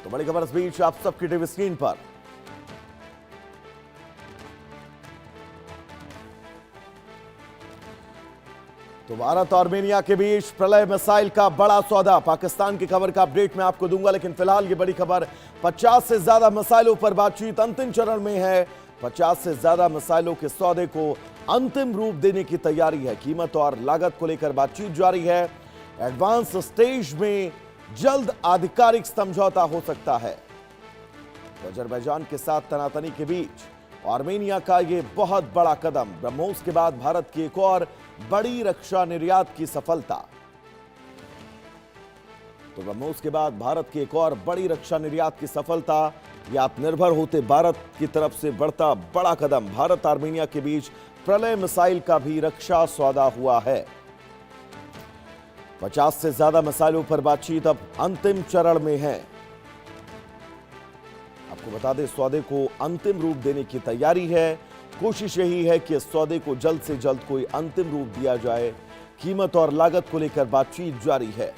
तो बड़ी खबर इस बीच आप सबकी टीवी स्क्रीन पर। तो भारत और आर्मेनिया के बीच प्रलय मिसाइल का बड़ा सौदा। पाकिस्तान की खबर का अपडेट मैं आपको दूंगा, लेकिन फिलहाल ये बड़ी खबर 50 से ज्यादा मिसाइलों पर बातचीत अंतिम चरण में है। 50 से ज्यादा मिसाइलों के सौदे को अंतिम रूप देने की तैयारी है। कीमत और लागत को लेकर बातचीत जारी है। एडवांस स्टेज में जल्द आधिकारिक समझौता हो सकता है। अजरबैजान के साथ तनातनी के बीच आर्मेनिया का यह बहुत बड़ा कदम। ब्रह्मोस के बाद भारत की एक और बड़ी रक्षा निर्यात की सफलता। तो ब्रह्मोस के बाद भारत की एक और बड़ी रक्षा निर्यात की सफलता। यह आत्मनिर्भर होते भारत की तरफ से बढ़ता बड़ा कदम। भारत आर्मेनिया के बीच प्रलय मिसाइल का भी रक्षा सौदा हुआ है। 50 से ज्यादा मिसाइलों पर बातचीत अब अंतिम चरण में है। आपको बता दें, सौदे को अंतिम रूप देने की तैयारी है। कोशिश यही है कि इस सौदे को जल्द से जल्द कोई अंतिम रूप दिया जाए। कीमत और लागत को लेकर बातचीत जारी है।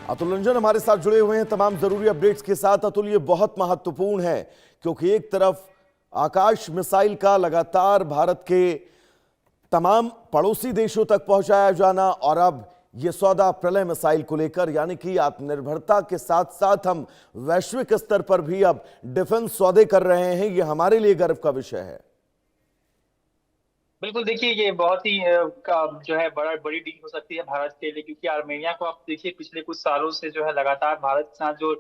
अतुल रंजन हमारे साथ जुड़े हुए हैं तमाम जरूरी अपडेट्स के साथ। अतुल, ये बहुत महत्वपूर्ण है क्योंकि एक तरफ आकाश मिसाइल का लगातार भारत के तमाम पड़ोसी देशों तक पहुंचाया जाना, और अब यह सौदा प्रलय मिसाइल को लेकर, यानी कि आत्मनिर्भरता के साथ साथ हम वैश्विक स्तर पर भी अब डिफेंस सौदे कर रहे हैं। यह हमारे लिए गर्व का विषय है। बिल्कुल, देखिए ये बहुत ही जो है बड़ी डील हो सकती है भारत के लिए, क्योंकि आर्मेनिया को आप देखिए पिछले कुछ सालों से जो है लगातार भारत के साथ जो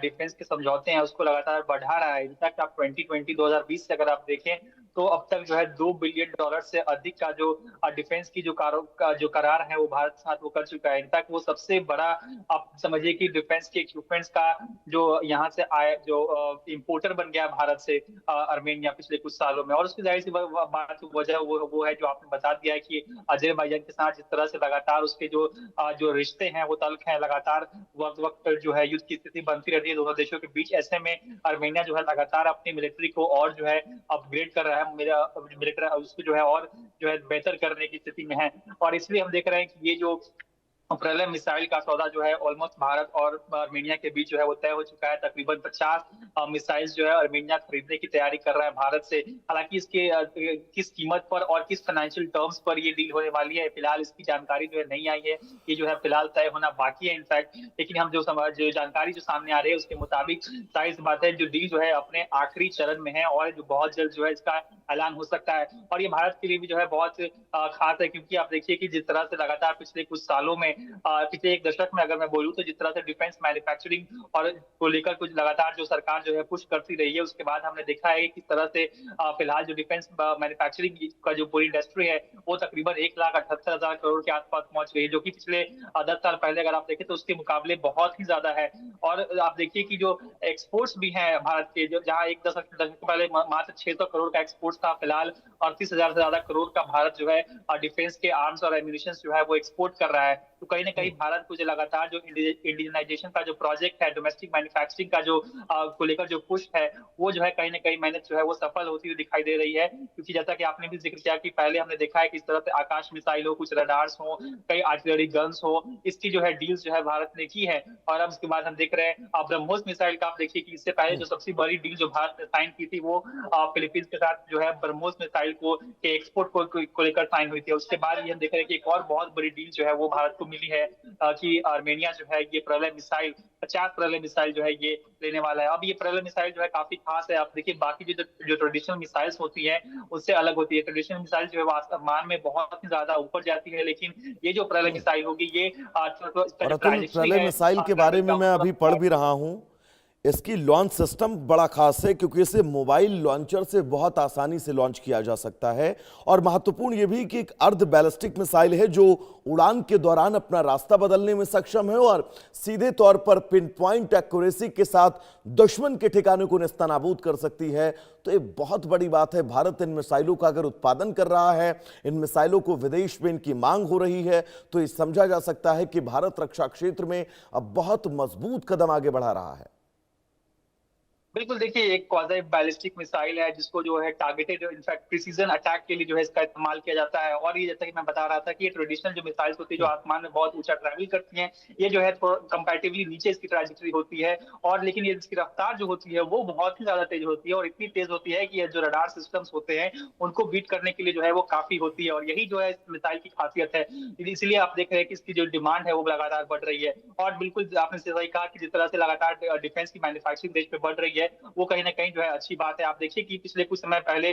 डिफेंस के समझौते हैं उसको लगातार बढ़ा रहा है। इनफैक्ट आप 2020 से अगर आप देखें तो अब तक जो है $2 बिलियन से अधिक का जो डिफेंस की जो करार है वो भारत के साथ वो कर चुका है। इनफैक्ट वो सबसे बड़ा आप समझिए कि डिफेंस के इक्विपमेंट्स का जो यहाँ से आया जो इम्पोर्टर बन गया भारत से आर्मेनिया पिछले कुछ सालों में। और उसकी जाहिर सी बात वजह वो है जो आपने बता दिया है कि अजरबैजान के साथ जिस तरह से लगातार उसके जो रिश्ते हैं वो तल्ख हैं, लगातार वक्त वक्त पर जो है युद्ध की स्थिति बनती रहती है दोनों देशों के बीच। ऐसे में आर्मेनिया जो है लगातार अपनी मिलिट्री को और जो है अपग्रेड कर रहा है, मेरा मिलिट्री उसको जो है और जो है बेहतर करने की स्थिति में है। और इसलिए हम देख रहे हैं कि ये जो प्रलय मिसाइल का सौदा जो है ऑलमोस्ट भारत और आर्मेनिया के बीच जो है वो तय हो चुका है। तकरीबन 50 मिसाइल जो है आर्मेनिया खरीदने की तैयारी कर रहा है भारत से। हालांकि इसके किस कीमत पर और किस फाइनेंशियल टर्म्स पर ये डील होने वाली है फिलहाल इसकी जानकारी जो है नहीं आई है। ये जो है फिलहाल तय होना बाकी है इनफैक्ट। लेकिन हम जो जानकारी जो सामने आ रही है उसके मुताबिक जाहिर सी बात है जो डील जो है अपने आखिरी चरण में है और जो बहुत जल्द जो है इसका ऐलान हो सकता है। और ये भारत के लिए भी जो है बहुत खास है, क्योंकि आप देखिए कि जिस तरह से लगातार पिछले कुछ सालों में पिछले एक दशक में अगर मैं बोलूं तो जिस तरह से डिफेंस मैन्युफैक्चरिंग और को लेकर कुछ लगातार जो सरकार जो है पुश करती रही है, उसके बाद हमने देखा है कि किस तरह से फिलहाल जो डिफेंस मैन्युफैक्चरिंग का जो पूरी इंडस्ट्री है वो तकरीबन 1,78,000 करोड़ के आसपास पहुंच गई है, जो कि पिछले 10 साल पहले अगर आप देखें तो उसके मुकाबले बहुत ही ज्यादा है। और आप देखिए कि जो एक्सपोर्ट्स भी हैं भारत के, जो जहाँ एक दशक पहले मात्र 600 करोड़ का एक्सपोर्ट था, फिलहाल 38,000 से ज्यादा करोड़ का भारत जो है डिफेंस के आर्म्स और एम्यूनिशन जो है वो एक्सपोर्ट कर रहा है। तो कहीं ना कहीं भारत को जो लगातार जो इंडिजनाइजेशन का जो प्रोजेक्ट है, डोमेस्टिक मैन्युफैक्चरिंग का जो को लेकर जो पुश है वो जो है कहीं ना कहीं मैंने जो है वो सफल होती हुई दिखाई दे रही है। क्योंकि जैसा कि आपने भी जिक्र किया कि पहले हमने देखा है कि इस तरह से आकाश मिसाइल हो, कुछ रडार्स हो, कई आर्टिलरी गन्स हो, इसकी जो है डील्स जो है भारत ने की है। और अब उसके बाद हम देख रहे हैं ब्रह्मोस मिसाइल का। आप देखिए कि इससे पहले जो सबसे बड़ी डील जो भारत ने साइन की थी वो फिलीपींस के साथ जो है ब्रह्मोस मिसाइल को के एक्सपोर्ट को लेकर साइन हुई थी। उसके बाद ये हम देख रहे हैं कि एक और बहुत बड़ी डील जो है वो भारत को मिली है कि आर्मेनिया जो है ये प्रलय मिसाइल 50 प्रलय मिसाइल जो है ये लेने वाला है। अब ये प्रलय मिसाइल जो है काफी खास है। आप देखिए बाकी जो ट्रेडिशनल मिसाइल्स होती है उससे अलग होती है। ट्रेडिशनल मिसाइल जो है आसमान में बहुत ही ज्यादा ऊपर जाती है, लेकिन ये जो प्रलय मिसाइल होगी ये इसका और जो अतुल, ट्राजेक्टरी प्रलय है मिसाइल के बारे में मैं अभी पढ़ भी रहा हूं। इसकी लॉन्च सिस्टम बड़ा खास है क्योंकि इसे मोबाइल लॉन्चर से बहुत आसानी से लॉन्च किया जा सकता है। और महत्वपूर्ण यह भी कि एक अर्ध बैलिस्टिक मिसाइल है जो उड़ान के दौरान अपना रास्ता बदलने में सक्षम है और सीधे तौर पर पिन पॉइंट एक्यूरेसी के साथ दुश्मन के ठिकाने को नेस्तनाबूद कर सकती है। तो ये बहुत बड़ी बात है। भारत इन मिसाइलों का अगर उत्पादन कर रहा है, इन मिसाइलों को विदेश में इनकी मांग हो रही है, तो ये समझा जा सकता है कि भारत रक्षा क्षेत्र में अब बहुत मजबूत कदम आगे बढ़ा रहा है। बिल्कुल देखिए, एक क्वाज़ी बैलिस्टिक मिसाइल है जिसको जो है टारगेटेड इनफैक्ट प्रिसीजन अटैक के लिए जो है इसका इस्तेमाल किया जाता है। और ये जैसा कि मैं बता रहा था कि ये ट्रेडिशनल जो मिसाइल्स होती है जो आसमान में बहुत ऊंचा ट्रैवल करती हैं, ये जो है कंपैरेटिवली नीचे इसकी ट्रैजेक्टरी होती है। और लेकिन ये इसकी रफ्तार जो होती है वो बहुत ही ज्यादा तेज होती है, और इतनी तेज होती है कि ये जो रडार सिस्टम्स होते हैं उनको बीट करने के लिए जो है वो काफी होती है। और यही जो है इस मिसाइल की खासियत है, इसलिए आप देख रहे हैं कि इसकी जो डिमांड है वो लगातार बढ़ रही है। और बिल्कुल आपने सही कहा कि जिस तरह से लगातार डिफेंस की मैन्युफैक्चरिंग देश में बढ़ रही है, वो कहीं ना कहीं जो है अच्छी बात है। आप देखिए कि पिछले कुछ समय पहले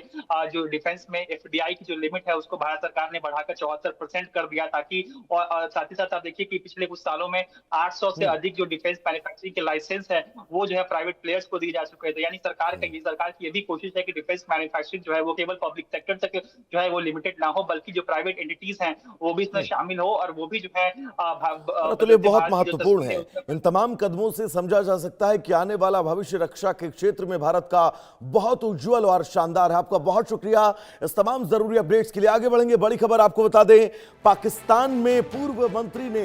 जो डिफेंस में एफडीआई की जो लिमिट है उसको भारत सरकार ने बढ़ाकर 74% कर दिया, ताकि और साथ ही साथ आप देखिए कि पिछले कुछ सालों में 800 से अधिक जो डिफेंस मैन्युफैक्चरिंग के लाइसेंस है वो जो है प्राइवेट प्लेयर्स को दिए जा चुके थे। यानी सरकार की ये भी कोशिश है कि डिफेंस मैन्युफैक्चरिंग जो है वो केवल पब्लिक सेक्टर तक जो है वो लिमिटेड ना हो, बल्कि जो प्राइवेट एंटिटीज हैं वो भी इसमें शामिल हो, और वो भी जो है तो ये बहुत भारत की जो महत्वपूर्ण तस्वीर है। है उसमें। इन तमाम कदमों से समझा जा सकता है कि आने वाला भविष्य रक्षा के क्षेत्र में भारत का बहुत उज्जवल और शानदार है। आपका बहुत शुक्रिया इस तमाम जरूरी अपडेट्स के लिए। आगे बढ़ेंगे, बड़ी खबर आपको बता दें, पाकिस्तान में पूर्व मंत्री ने